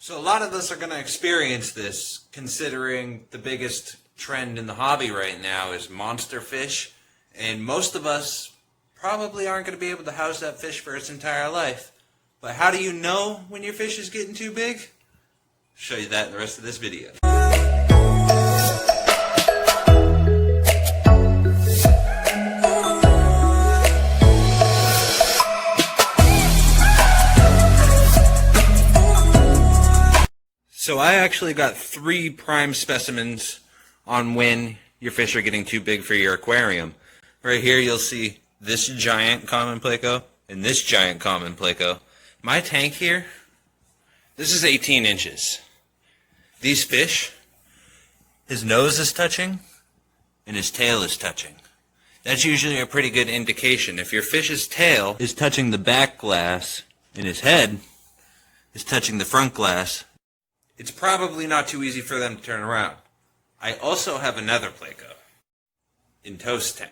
So a lot of us are going to experience this, considering the biggest trend in the hobby right now is monster fish, and most of us probably aren't going to be able to house that fish for its entire life. But how do you know when your fish is getting too big? I'll show you that in the rest of this video. So I actually got 3 prime specimens on when your fish are getting too big for your aquarium. Right here you'll see this giant common pleco and this giant common pleco. My tank here, this is 18 inches. These fish, his nose is touching and his tail is touching. That's usually a pretty good indication. If your fish's tail is touching the back glass and his head is touching the front glass, it's probably not too easy for them to turn around. I also have another pleco in Toast tank.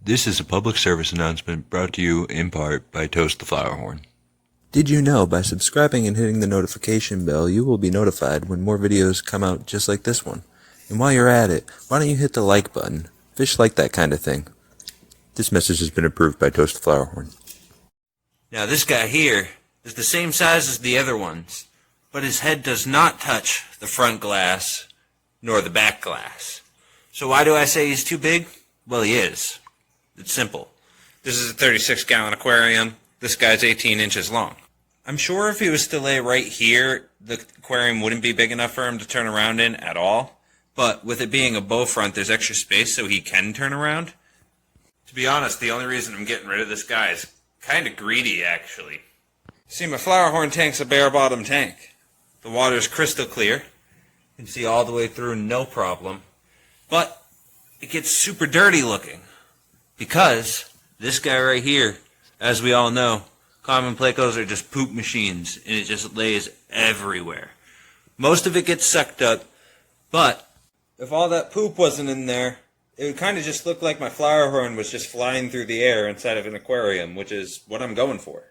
This is a public service announcement brought to you in part by Toast the Flower Horn. Did you know by subscribing and hitting the notification bell, you will be notified when more videos come out just like this one? And while you're at it, why don't you hit the like button? Fish like that kind of thing. This message has been approved by Toast the Flower Horn. Now this guy here is the same size as the other ones, but his head does not touch the front glass nor the back glass. So why do I say he's too big? Well, he is. It's simple. This is a 36-gallon aquarium. This guy's 18 inches long. I'm sure if he was to lay right here, the aquarium wouldn't be big enough for him to turn around in at all. But with it being a bow front, there's extra space so he can turn around. To be honest, the only reason I'm getting rid of this guy is kind of greedy, actually. See, my flower horn tank's a bare bottom tank. The water's crystal clear. You can see all the way through, no problem. But it gets super dirty looking because this guy right here, as we all know, common plecos are just poop machines and it just lays everywhere. Most of it gets sucked up, but if all that poop wasn't in there, it would kind of just look like my flower horn was just flying through the air inside of an aquarium, which is what I'm going for.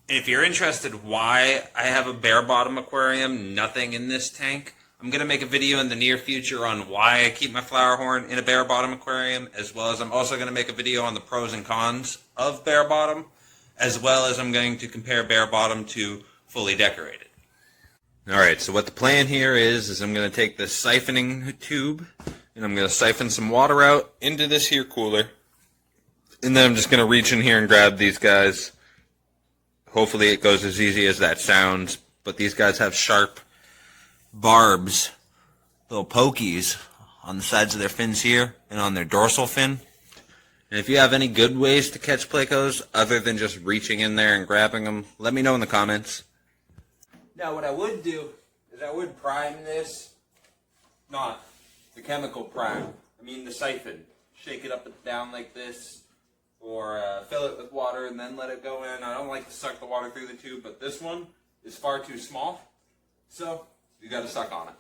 If you're interested why I have a bare bottom aquarium, nothing in this tank, I'm going to make a video in the near future on why I keep my flower horn in a bare bottom aquarium, as well as I'm also going to make a video on the pros and cons of bare bottom, as well as I'm going to compare bare bottom to fully decorated. Alright, so what the plan here is I'm going to take this siphoning tube and I'm going to siphon some water out into this here cooler, and then I'm just going to reach in here and grab these guys. Hopefully it goes as easy as that sounds, but these guys have sharp barbs, little pokies on the sides of their fins here and on their dorsal fin. And if you have any good ways to catch plecos other than just reaching in there and grabbing them, let me know in the comments. Now what I would do is I would prime this, not the chemical prime, I mean the siphon. Shake it up and down like this, or fill it with water and then let it go in. I don't like to suck the water through the tube, but this one is far too small, so you got to suck on it.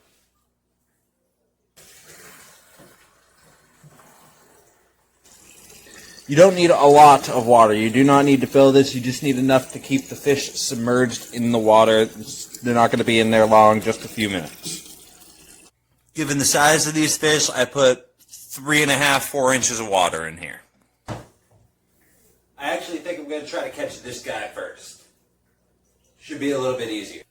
You don't need a lot of water. You do not need to fill this. You just need enough to keep the fish submerged in the water. They're not going to be in there long, just a few minutes. Given the size of these fish, I put 3.5, 4 inches of water in here. I actually think I'm going to try to catch this guy first. Should be a little bit easier.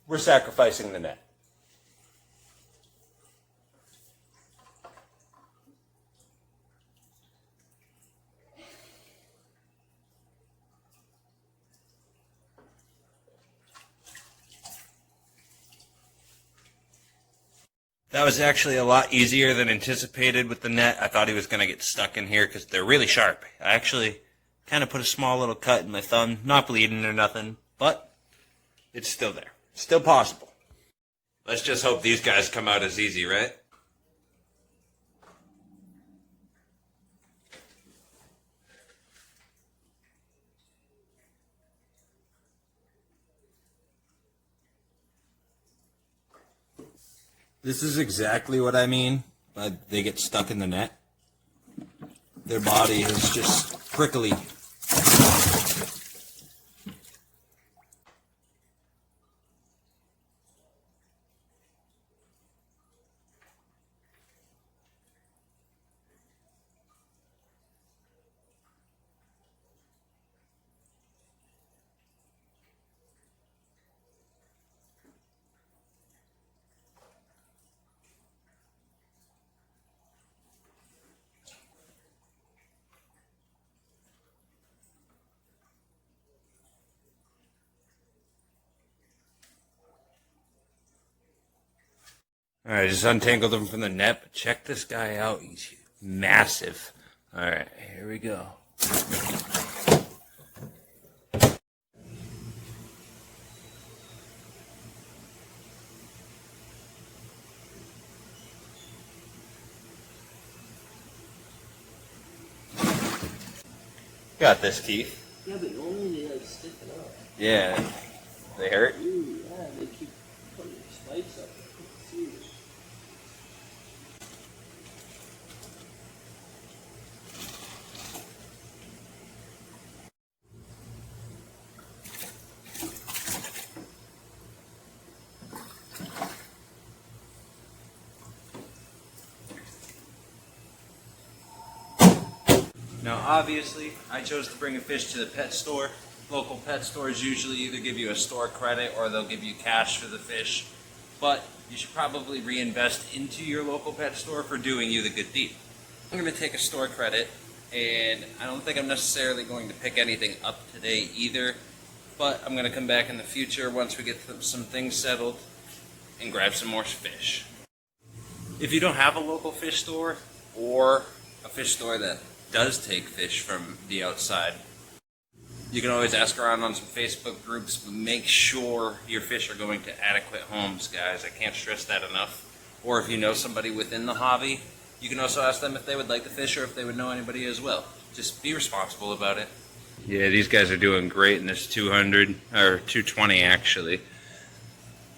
We're sacrificing the net. That was actually a lot easier than anticipated with the net. I thought he was going to get stuck in here because they're really sharp. I actually kind of put a small little cut in my thumb, not bleeding or nothing, but it's still there. Still possible. Let's just hope these guys come out as easy, right? This is exactly what I mean by they get stuck in the net. Their body is just prickly. Alright, just untangled him from the net, but check this guy out. He's massive. Alright, here we go. Got this, Keith. Yeah, but only they like stiffen up. Yeah. They hurt? Ooh, yeah, they keep putting spikes up. Seriously. Now, obviously, I chose to bring a fish to the pet store. Local pet stores usually either give you a store credit or they'll give you cash for the fish. But you should probably reinvest into your local pet store for doing you the good deed. I'm going to take a store credit, and I don't think I'm necessarily going to pick anything up today either. But I'm going to come back in the future once we get some things settled and grab some more fish. If you don't have a local fish store or a fish store that does take fish from the outside, you can always ask around on some Facebook groups, but make sure your fish are going to adequate homes, guys. I can't stress that enough. Or if you know somebody within the hobby, you can also ask them if they would like the fish or if they would know anybody as well. Just be responsible about it. Yeah, these guys are doing great in this 200, or 220 actually.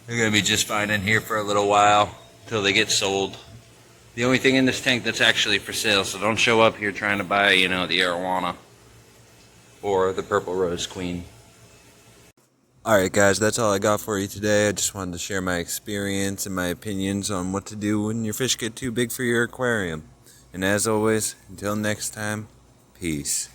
They're going to be just fine in here for a little while until they get sold. The only thing in this tank that's actually for sale, so don't show up here trying to buy, the arowana or the purple rose queen. Alright guys, that's all I got for you today. I just wanted to share my experience and my opinions on what to do when your fish get too big for your aquarium. And as always, until next time, peace.